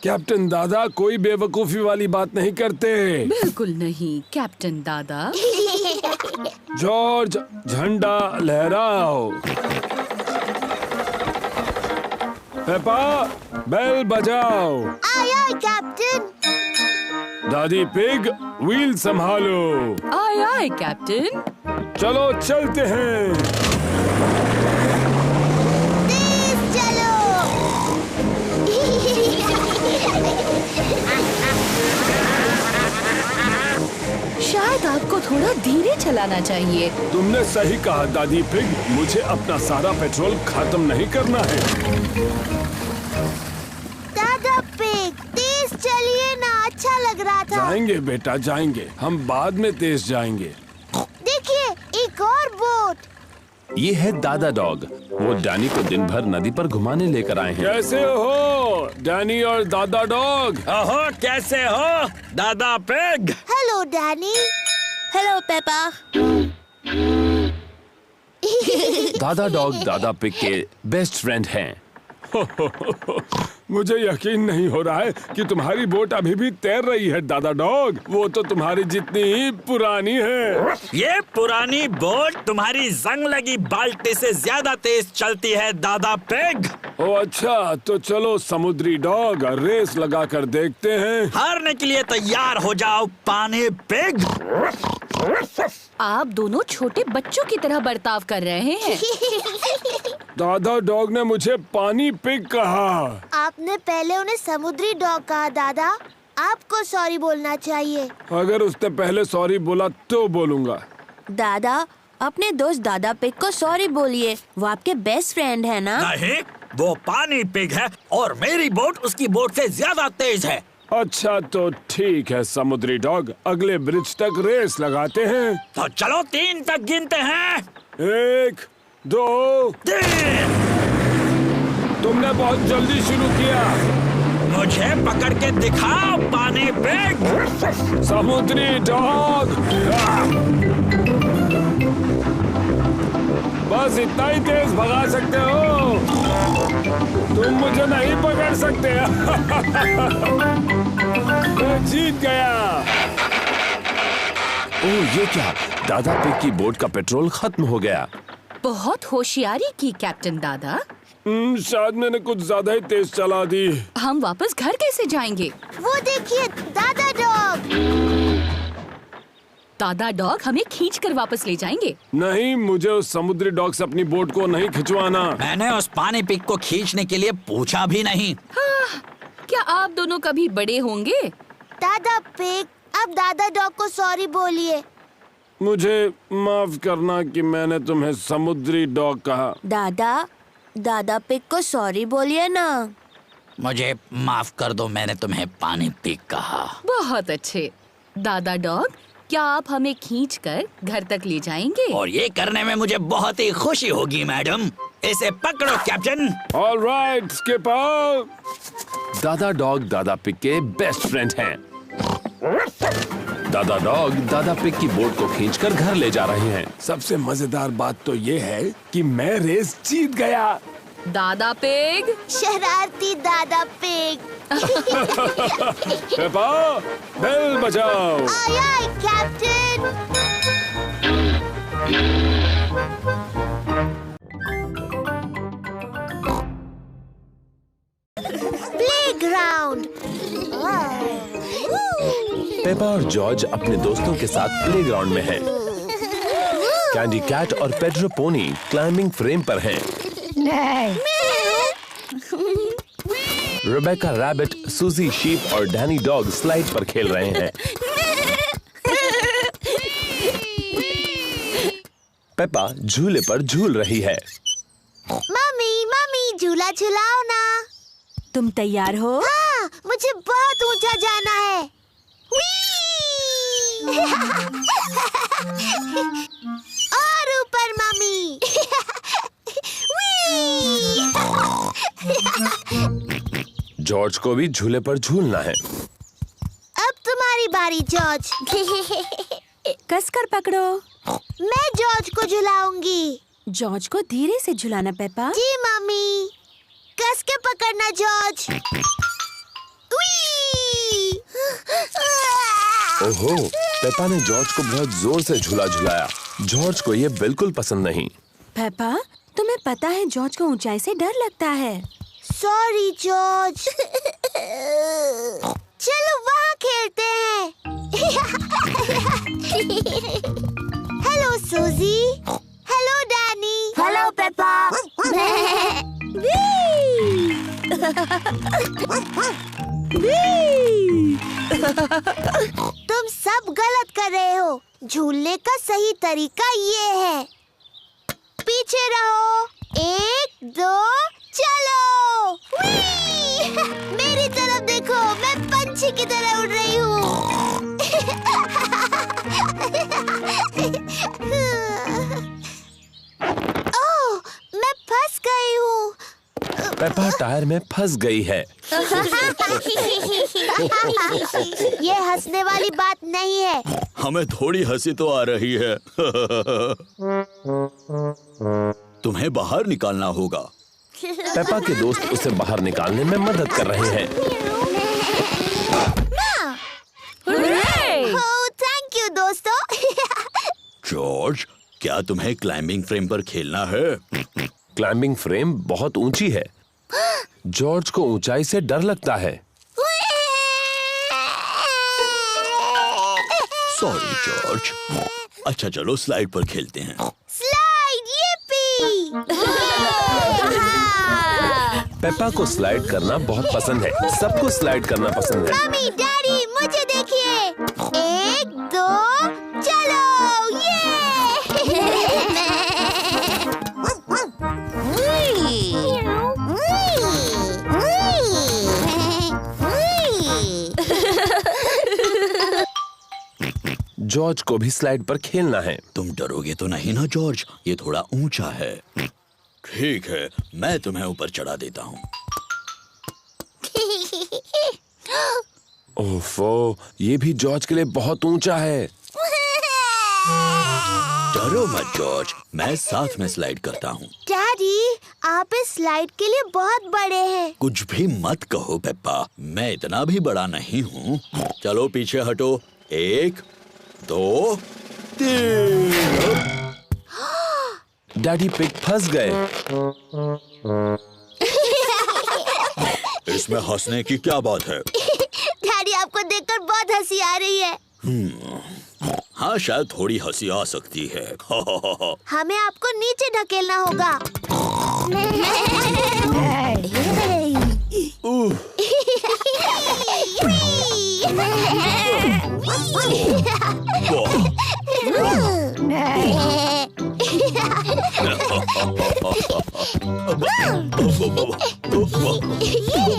कैप्टन दादा कोई बेवकूफी वाली बात नहीं करते। बिल्कुल नहीं कैप्टन दादा। जॉर्ज, झंडा लहराओ। पेपा, बेल बजाओ। आय आय कैप्टन। दादी पिग, व्हील संभालो। आय आय कैप्टन। चलो चलते हैं। तेज चलो। शायद आपको थोड़ा धीरे चलाना चाहिए। तुमने सही कहा दादी पिग, मुझे अपना सारा पेट्रोल खत्म नहीं करना है। दादा पिग, तेज चलिए ना, अच्छा लग रहा था। जाएंगे बेटा जाएंगे, हम बाद में तेज जाएंगे। देखिए, एक और बोट। ये है दादा डॉग। वो डैनी को दिन भर नदी पर घुमाने लेकर आए हैं। कैसे हो डैनी और दादा डॉग? ओहो, कैसे हो दादा pig? Hello Danny. Hello Peppa. दादा डॉग दादा पिग के बेस्ट फ्रेंड हैं। मुझे यकीन नहीं हो रहा है कि तुम्हारी बोट अभी भी तैर रही है दादा डॉग। वो तो तुम्हारी जितनी ही पुरानी है। ये पुरानी बोट तुम्हारी जंग लगी बाल्टी से ज्यादा तेज चलती है दादा पिग। ओ अच्छा, तो चलो समुद्री डॉग, रेस लगा कर देखते हैं। हारने के लिए तैयार हो जाओ पानी पिग। आप दोनों छोटे बच्चों की तरह बर्ताव कर रहे हैं। दादा डॉग ने मुझे पानी पिग कहा। आपने पहले उन्हें समुद्री डॉग कहा दादा। आपको सॉरी बोलना चाहिए। अगर उसने पहले सॉरी बोला तो बोलूंगा। दादा, अपने दोस्त दादा पिग को सॉरी बोलिए। वो आपके बेस्ट फ्रेंड है ना? नहीं, वो पानी पिग है और मेरी बोट उसकी बोट से ज्यादा तेज है। अच्छा तो ठीक है समुद्री डॉग, अगले ब्रिज तक रेस लगाते हैं। तो चलो 3 तक गिनते हैं। 1, 2, 3। तुमने बहुत जल्दी शुरू किया। मुझे पकड़ के दिखाओ पानी पिग। समुद्री डॉग। बस इतना ही तेज भगा सकते हो, तुम मुझे नहीं पकड़ सकते। मैं जीत गया। ओह ये क्या, दादा पिग की बोट का पेट्रोल खत्म हो गया। बहुत होशियारी की कैप्टन दादा। शायद मैंने कुछ ज्यादा ही तेज चला दी। हम वापस घर कैसे जाएंगे? वो देखिए दादा डॉग। दादा डॉग हमें खींच कर वापस ले जाएंगे। नहीं, मुझे उस समुद्री डॉग से अपनी बोट को नहीं खिंचवाना। मैंने उस पानी पिग को खींचने के लिए पूछा भी नहीं। हाँ, क्या आप दोनों कभी बड़े होंगे? दादा पिग, अब दादा डॉग को सॉरी बोलिए। मुझे माफ करना कि मैंने तुम्हें समुद्री डॉग कहा। दादा पिग को सॉरी बोलिए ना। मुझे माफ कर दो, मैंने तुम्हें पानी पिग कहा। बहुत अच्छे। दादा डॉग, क्या आप हमें खींचकर घर तक ले जाएंगे? और ये करने में मुझे बहुत ही खुशी होगी मैडम। इसे पकड़ो कैप्टन। All right skipper. दादा डॉग दादा पिग के बेस्ट फ्रेंड हैं। दादा डॉग दादा पिग की बोट को खींचकर घर ले जा रहे हैं। सबसे मजेदार बात तो ये है कि मैं रेस जीत गया। दादा पिग, शरारती दादा पिग। पेपा, बेल बजाओ। आय आय कैप्टन। प्लेग्राउंड। पेपा और जॉर्ज अपने दोस्तों के साथ प्लेग्राउंड में हैं। कैंडी कैट और पेड्रो पोनी क्लाइंबिंग फ्रेम पर हैं। रिबेका रैबिट, सूजी शीप और डैनी डॉग स्लाइड पर खेल रहे हैं। पेपा झूले पर झूल रही है। मम्मी झूला झुलाओ ना। तुम तैयार हो? हाँ, मुझे बहुत ऊंचा जाना है। और ऊपर मम्मी। जॉर्ज को भी झूले पर झूलना है। अब तुम्हारी बारी जॉर्ज। कसकर पकड़ो। मैं जॉर्ज को झुलाऊंगी। जॉर्ज को धीरे से झुलाना पेपा। जी मम्मी। कस के पकड़ना जॉर्ज। ओहो, पेपा ने जॉर्ज को बहुत जोर से झूला झुलाया। जॉर्ज को ये बिल्कुल पसंद नहीं। पेपा, तुम्हें पता है जॉर्ज को ऊंचाई से डर लगता है। Sorry George. चलो वहाँ खेलते हैं। Hello Suzy. Hello Danny. Hello Peppa. तुम सब गलत कर रहे हो। झूलने का सही तरीका ये है। पीछे रहो। 1 2 चलो। मेरी तरफ देखो, मैं पंछी की तरह उड़ रही हूँ। ओह, मैं फंस गई हूँ। पेपा टायर में फंस गई है। ये हंसने वाली बात नहीं है। हमें थोड़ी हंसी तो आ रही है। तुम्हें बाहर निकालना होगा। पेपा के दोस्त उसे बाहर निकालने में मदद कर रहे हैं। थैंक यू दोस्तों। जॉर्ज, क्या तुम्हें क्लाइंबिंग फ्रेम पर खेलना है? क्लाइंबिंग फ्रेम बहुत ऊंची है। जॉर्ज को ऊंचाई से डर लगता है। Sorry George. अच्छा चलो स्लाइड पर खेलते हैं। Slide, yippee! पेपा को स्लाइड करना बहुत पसंद है। सबको स्लाइड करना पसंद है। मम्मी, डैडी, मुझे देखिए। 1 2 चलो। जॉर्ज को भी स्लाइड पर खेलना है। तुम डरोगे तो नहीं ना जॉर्ज? ये थोड़ा ऊंचा है। ठीक है, मैं तुम्हें ऊपर चढ़ा देता हूँ। ओफो, ये भी जॉर्ज के लिए बहुत ऊंचा है। डरो मत जॉर्ज, मैं साथ में स्लाइड करता हूँ। डैडी, आप इस स्लाइड के लिए बहुत बड़े हैं। कुछ भी मत कहो पेप्पा, मैं इतना भी बड़ा नहीं हूँ। चलो पीछे हटो। 1 2 3। डैडी पिग फंस गए। इसमें हंसने की क्या बात है? डैडी, आपको देखकर बहुत हंसी आ रही है। हाँ, शायद थोड़ी हंसी आ सकती है। हमें आपको नीचे ढकेलना होगा।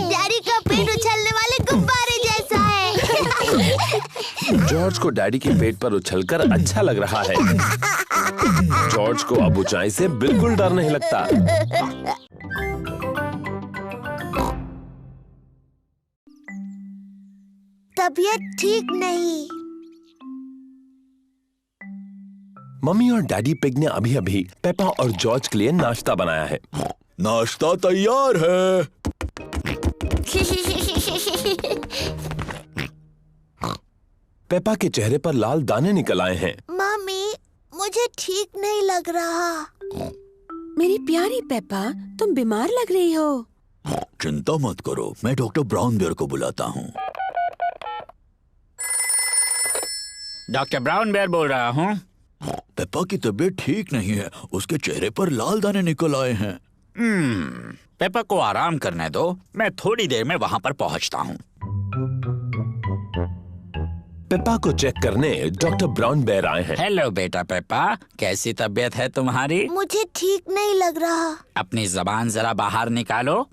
डैडी का पेट उछलने वाले गुब्बारे जैसा है। जॉर्ज को डैडी के पेट पर उछलकर अच्छा लग रहा है। जॉर्ज को अब ऊंचाई से बिल्कुल डर नहीं लगता। तबीयत ठीक नहीं। मम्मी और डैडी पिग ने अभी अभी पेपा और जॉर्ज के लिए नाश्ता बनाया है। नाश्ता तैयार है। पेपा के चेहरे पर लाल दाने निकल आए हैं। मम्मी, मुझे ठीक नहीं लग रहा। मेरी प्यारी पेपा, तुम बीमार लग रही हो। चिंता मत करो, मैं डॉक्टर ब्राउन बेयर को बुलाता हूँ। डॉक्टर ब्राउन बेयर बोल रहा हूँ। पेपा की तबीयत ठीक नहीं है, उसके चेहरे पर लाल दाने निकल आए हैं। पेपा को आराम करने दो, मैं थोड़ी देर में वहाँ पर पहुँचता हूँ। पेपा को चेक करने डॉक्टर ब्राउन बेयर आए हैं। हेलो बेटा पेपा, कैसी तबीयत है तुम्हारी? मुझे ठीक नहीं लग रहा। अपनी जबान जरा बाहर निकालो।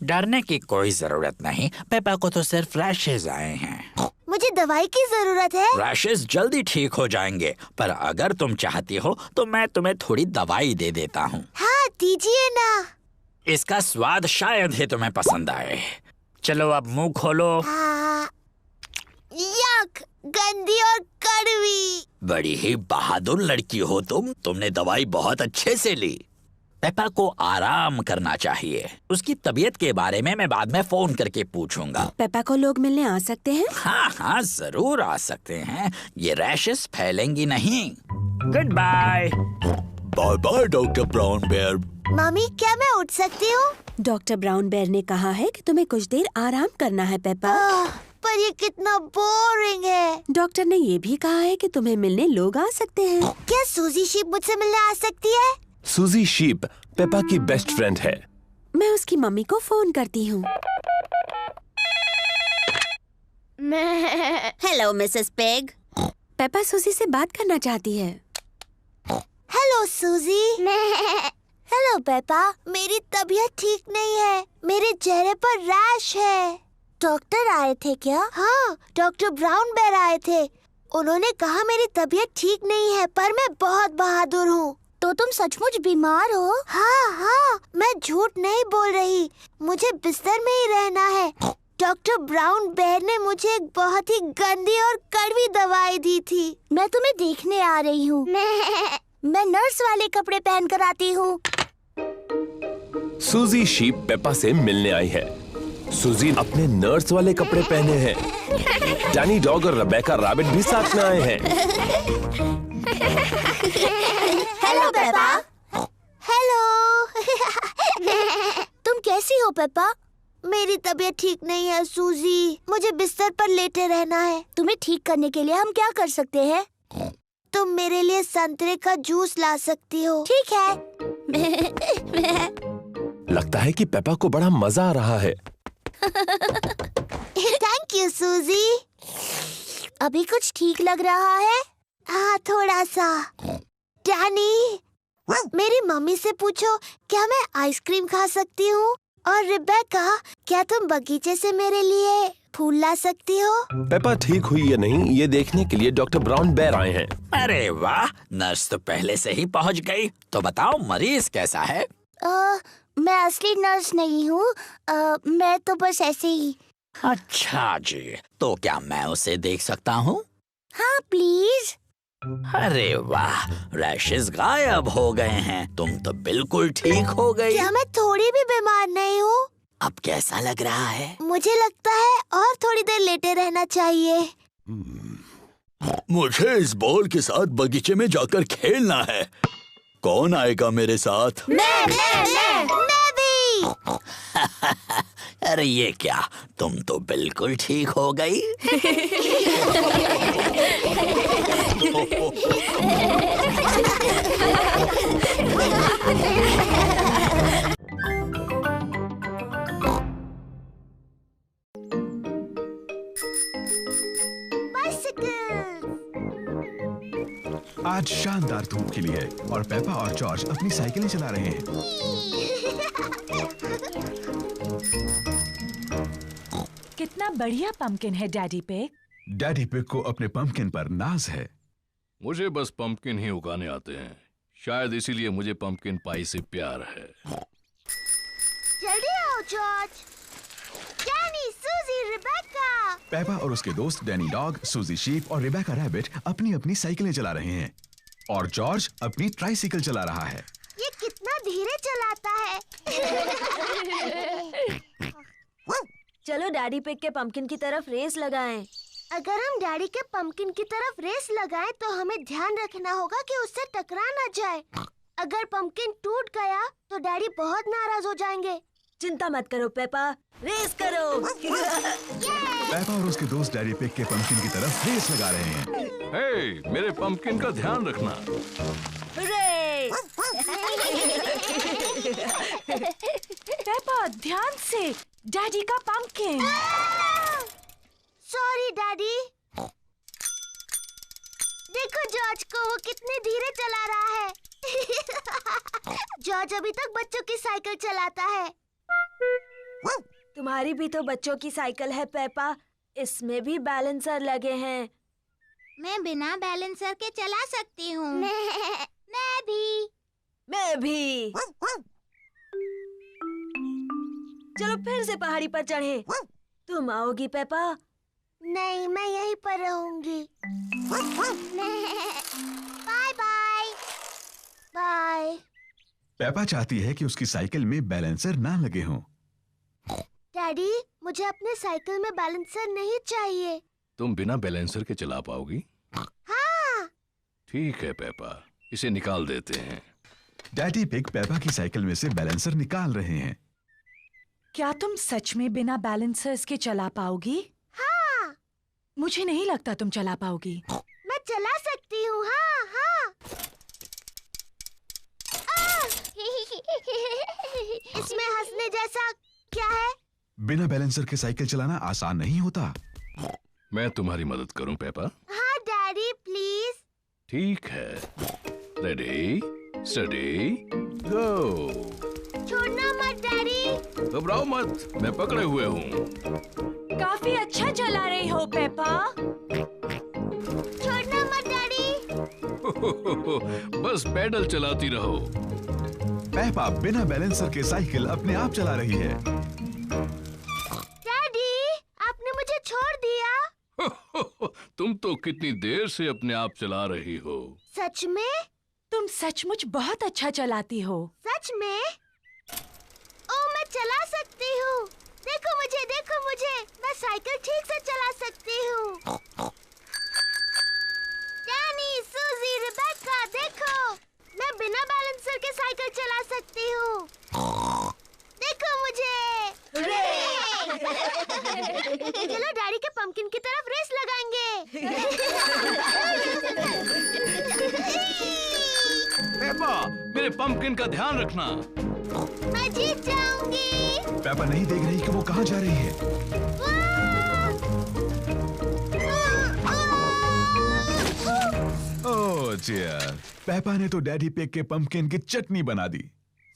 डरने की कोई जरूरत नहीं, पेपा को तो सिर्फ रैशेज आए हैं। मुझे दवाई की जरूरत है। रैशेज जल्दी ठीक हो जाएंगे, पर अगर तुम चाहती हो तो मैं तुम्हें थोड़ी दवाई दे देता हूँ। हाँ, दीजिए ना। इसका स्वाद शायद ही तुम्हें पसंद आए। चलो अब मुंह खोलो। यक, गंदी और कड़वी। बड़ी ही बहादुर लड़की हो तुमने दवाई बहुत अच्छे से ली। पेपा को आराम करना चाहिए। उसकी तबीयत के बारे में मैं बाद में फोन करके पूछूंगा। पेपा को लोग मिलने आ सकते हैं? हाँ हाँ, जरूर आ सकते हैं। ये रैशेस फैलेंगी नहीं। Good bye. Bye bye Doctor Brown Bear. Mummy, क्या मैं उठ सकती हूँ? डॉक्टर ब्राउन बेयर ने कहा है कि तुम्हें कुछ देर आराम करना है पेपा। पर ये कितना बोरिंग है। डॉक्टर ने ये भी कहा है कि तुम्हें मिलने लोग आ सकते हैं। क्या सूजी शीप मुझसे मिलने आ सकती है? सूजी शीप पेपा की बेस्ट फ्रेंड है। मैं उसकी मम्मी को फोन करती हूँ। Hello Mrs pig. पेपा सूजी से बात करना चाहती है। Hello Suzy. हेलो पेपा, मेरी तबीयत ठीक नहीं है। मेरे चेहरे पर रैश है। डॉक्टर आए थे क्या? हाँ, डॉक्टर ब्राउन बेयर आए थे। उन्होंने कहा मेरी तबीयत ठीक नहीं है, पर मैं बहुत बहादुर हूँ। तो तुम सचमुच बीमार हो? हाँ हाँ, मैं झूठ नहीं बोल रही। मुझे बिस्तर में ही रहना है। डॉक्टर ब्राउन बेयर ने मुझे एक बहुत ही गंदी और कड़वी दवाई दी थी। मैं तुम्हें देखने आ रही हूँ। मैं नर्स वाले कपड़े पहन कर आती हूँ। सूजी शीप पेपा से मिलने आई है। सूजी अपने नर्स वाले कपड़े पहने हैं। डैनी डॉग और रेबेका रैबिट भी साथ में आए हैं। Hello Peppa. हेलो। तुम कैसी हो पेपा? मेरी तबीयत ठीक नहीं है सूजी। मुझे बिस्तर पर लेटे रहना है। तुम्हें ठीक करने के लिए हम क्या कर सकते हैं? तुम मेरे लिए संतरे का जूस ला सकती हो? ठीक है। लगता है कि पेपा को बड़ा मजा आ रहा है। थैंक यू सूजी। अभी कुछ ठीक लग रहा है? हाँ, थोड़ा सा। डैनी, मेरी मम्मी से पूछो क्या मैं आइसक्रीम खा सकती हूँ? और रिबेका, क्या तुम बगीचे से मेरे लिए फूल ला सकती हो? पेपा ठीक हुई या नहीं, ये देखने के लिए डॉक्टर ब्राउन बेयर आए हैं। अरे वाह, नर्स तो पहले से ही पहुँच गई। तो बताओ मरीज कैसा है? मैं असली नर्स नहीं हूँ। मैं तो बस ऐसे ही। अच्छा जी, तो क्या मैं उसे देख सकता हूँ? हाँ प्लीज। अरे वाह, रैशेस गायब हो गए हैं। तुम तो बिल्कुल ठीक हो गई। क्या मैं थोड़ी भी बीमार नहीं हूँ? अब कैसा लग रहा है? मुझे लगता है और थोड़ी देर लेटे रहना चाहिए। मुझे इस बॉल के साथ बगीचे में जाकर खेलना है। कौन आएगा मेरे साथ? मैं भी। अरे ये क्या, तुम तो बिल्कुल ठीक हो गई। आज शानदार धूप खिली है और पेपा और जॉर्ज अपनी साइकिलें चला रहे हैं। कितना बढ़िया पंपकिन है डैडी पिग। डैडी पिग को अपने पंपकिन पर नाज है। मुझे बस पंपकिन ही उगाने आते हैं, शायद इसीलिए मुझे पंपकिन पाई से प्यार है। जल्दी आओ जॉर्ज। डैनी, सूजी, रिबेका। पेपा और उसके दोस्त डैनी डॉग, सूजी शीप और रिबेका रैबिट अपनी अपनी साइकिलें चला रहे हैं और जॉर्ज अपनी ट्राइसाइकिल चला रहा है। ये कितना धीरे चलाता है। चलो डैडी पिग के पंपकिन की तरफ रेस लगाएं। अगर हम डैडी के पंपकिन की तरफ रेस लगाएं तो हमें ध्यान रखना होगा कि उससे टकरा ना जाए। अगर पंपकिन टूट गया तो डैडी बहुत नाराज हो जाएंगे। चिंता मत करो पेपा, रेस करो। पेपा और उसके दोस्त डैडी पिग के पंपकिन की तरफ रेस लगा रहे हैं। हे, मेरे पंपकिन का ध्यान रखना। पेपा ध्यान से, डैडी का पंपकिन। Sorry daddy. देखो जॉर्ज को, वो कितने धीरे चला रहा है। जॉर्ज अभी तक बच्चों की साइकिल चलाता है। तुम्हारी भी तो बच्चों की साइकिल है पेपा, इसमें भी बैलेंसर लगे हैं। मैं बिना बैलेंसर के चला सकती हूँ। मैं भी। चलो फिर से पहाड़ी पर चढ़े। तुम आओगी पेपा? नहीं, मैं यहीं पर रहूंगी। Bye bye. बाय। पेपा चाहती है कि उसकी साइकिल में बैलेंसर ना लगे हों। डैडी, मुझे अपने साइकिल में बैलेंसर नहीं चाहिए। तुम बिना बैलेंसर के चला पाओगी? हाँ। ठीक है पेपा, इसे निकाल देते हैं। डैडी पिग पेपा की साइकिल में से बैलेंसर निकाल रहे हैं। क्या तुम सच में बिना बैलेंसर्स के चला पाओगी? हाँ। मुझे नहीं लगता तुम चला पाओगी। मैं चला सकती हूँ। हाँ हाँ। इसमें हंसने जैसा क्या है? बिना बैलेंसर के साइकिल चलाना आसान नहीं होता। मैं तुम्हारी मदद करूं पेपा? हाँ डैडी, प्लीज। ठीक है। रेडी, स्टडी, गो। छोड़ना मत डैडी। घबराओ मत, मैं पकड़े हुए हूँ। काफी अच्छा चला रही हो पेपा। छोड़ना मत डैडी। बस पैडल चलाती रहो। पेपा बिना बैलेंसर के साइकिल अपने आप चला रही है। डैडी, आपने मुझे छोड़ दिया। तुम तो कितनी देर से अपने आप चला रही हो। सच में? तुम सचमुच बहुत अच्छा चलाती हो। सच में? ओ, मैं चला सकती हूँ। देखो मुझे, मैं साइकिल ठीक से चला सकती हूँ। डैनी, सूजी, रिबेका, देखो, मैं बिना बैलेंसर के साइकिल चला सकती हूँ। देखो मुझे। चलो डैडी के पंपकिन की तरफ रेस लगाएंगे। पेपा, मेरे पंपकिन का ध्यान रखना। मैं जीत जाऊंगी। पेपा नहीं देख रही कि वो कहाँ जा रही है। ओह डियर, पेपा ने तो डैडी पिग के पंपकिन की चटनी बना दी।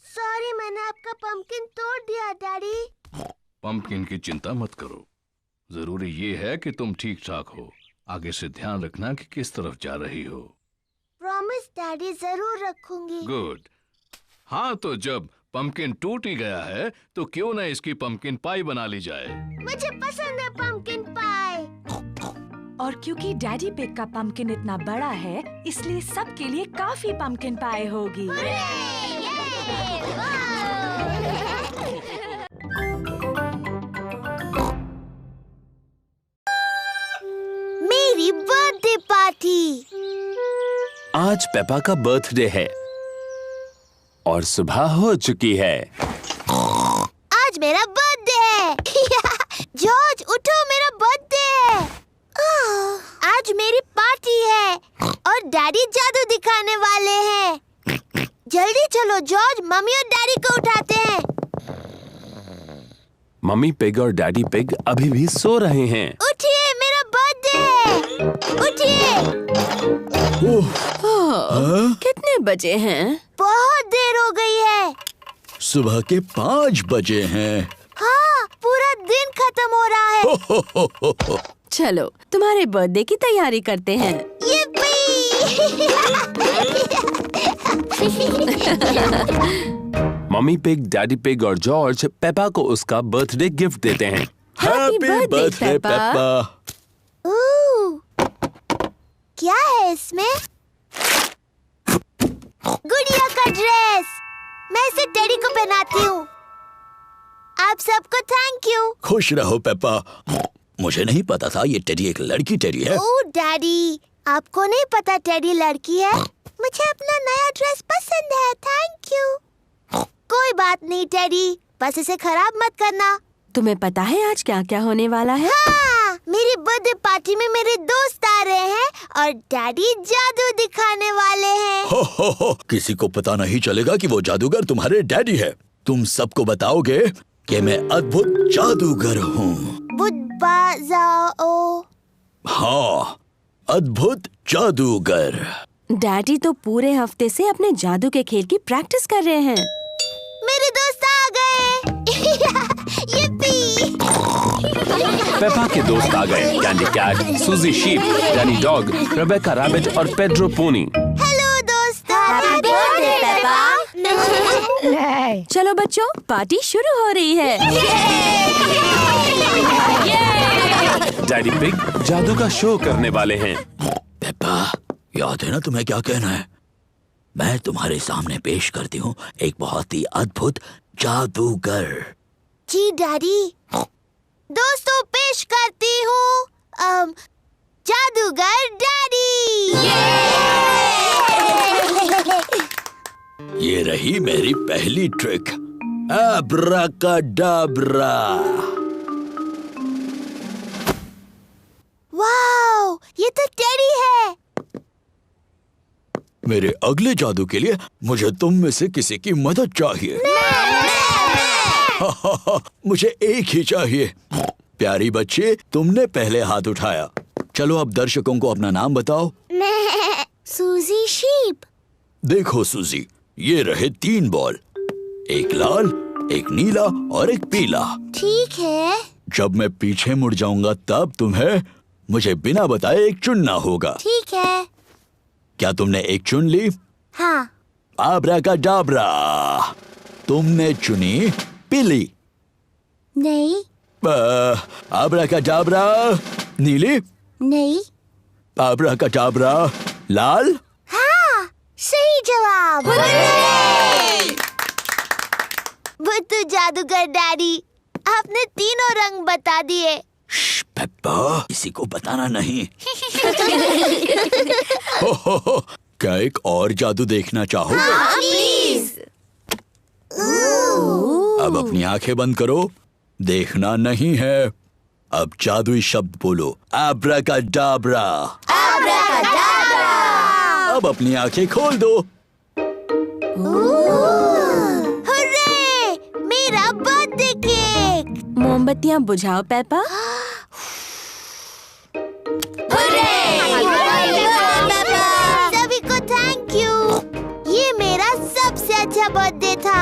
सॉरी, मैंने आपका पंपकिन तोड़ दिया डैडी। पंपकिन की चिंता मत करो, जरूरी ये है कि तुम ठीक ठाक हो। आगे से ध्यान रखना कि किस तरफ जा रही हो। प्रॉमिस डैडी, जरूर रखूंगी। गुड। हाँ, तो जब पंपकिन टूट ही गया है तो क्यों ना इसकी पंपकिन पाई बना ली जाए। मुझे पसंद है पंपकिन पाई। और क्योंकि डैडी पिग का पंपकिन इतना बड़ा है, इसलिए सबके लिए काफी पंपकिन पाई होगी। मेरी बर्थडे पार्टी। आज पेपा का बर्थडे है और सुबह हो चुकी है। डैडी जादू दिखाने वाले हैं। जल्दी चलो जॉर्ज, मम्मी और डैडी को उठाते हैं। मम्मी पिग और डैडी पिग अभी भी सो रहे हैं। उठिए, मेरा बर्थडे है। उठिए। कितने बजे हैं? बहुत देर हो गई है। सुबह के 5 बजे हैं। हाँ, पूरा दिन खत्म हो रहा है। चलो तुम्हारे बर्थडे की तैयारी करते हैं। मम्मी पिग, डैडी पिग और जॉर्ज पेपा को उसका बर्थडे गिफ्ट देते हैं। Happy birthday Peppa. क्या है इसमें? गुड़िया का ड्रेस। मैं इसे टेडी को पहनाती हूँ। आप सबको थैंक यू। खुश रहो पेपा। मुझे नहीं पता था ये टेडी एक लड़की टेडी है। ओह डैडी, आपको नहीं पता टेडी लड़की है? मुझे अपना नया ड्रेस पसंद है, थैंक यू। कोई बात नहीं टेडी, बस इसे खराब मत करना। तुम्हें पता है आज क्या क्या होने वाला है? हाँ, मेरी बर्थडे पार्टी में मेरे दोस्त आ रहे हैं और डैडी जादू दिखाने वाले हैं। हो, किसी को पता नहीं चलेगा कि वो जादूगर तुम्हारे डैडी है। तुम सबको बताओगे कि मैं अद्भुत जादूगर हूँ। हाँ, अद्भुत जादूगर। डैडी तो पूरे हफ्ते से अपने जादू के खेल की प्रैक्टिस कर रहे हैं। मेरे दोस्त आ गए। yippee! पेपा के दोस्त आ गए। Candy Cat, Suzy Sheep, Danny Dog, Rebecca Rabbit और पेड्रो पोनी। हेलो दोस्त। Happy birthday Peppa. चलो बच्चों, पार्टी शुरू हो रही है। डैडी पिग जादू का शो करने वाले हैं। पेपा, याद है ना तुम्हें क्या कहना है? मैं तुम्हारे सामने पेश करती हूँ एक बहुत ही अद्भुत जादूगर। जी डैडी। दोस्तों, पेश करती हूँ जादूगर डैडी। ये रही मेरी पहली ट्रिक, अब्राकाडाब्रा। वाओ, ये तो टेडी है। मेरे अगले जादू के लिए मुझे तुम में से किसी की मदद चाहिए। मुझे एक ही चाहिए। प्यारी बच्चे, तुमने पहले हाथ उठाया। चलो अब दर्शकों को अपना नाम बताओ। सूजी शीप। देखो सूजी, ये रहे 3 बॉल, एक लाल, एक नीला और एक पीला। ठीक है। जब मैं पीछे मुड़ जाऊंगा तब तुम्हें मुझे बिना बताए एक चुनना होगा। ठीक है। क्या तुमने एक चुन ली? हाँ। आब्राकाडाब्रा, तुमने चुनी पीली। नहीं। आब्राकाडाब्रा, नीली। नहीं। आब्राकाडाब्रा, लाल। हाँ, सही जवाब। बुद्धू जादूगर डैडी, आपने तीनों रंग बता दिए। पेप्पा, किसी को बताना नहीं। क्या एक और जादू देखना चाहोगे? हाँ, प्लीज। अब अपनी आंखें बंद करो, देखना नहीं है। अब जादुई शब्द बोलो, आब्राकाडाब्रा। आब्राकाडाब्रा। अब अपनी आंखें खोल दो। हुर्रे, मेरा बर्थडे केक। मोमबत्तियाँ बुझाओ पेपा। सभी को थैंक यू। ये मेरा सबसे अच्छा बर्थडे था।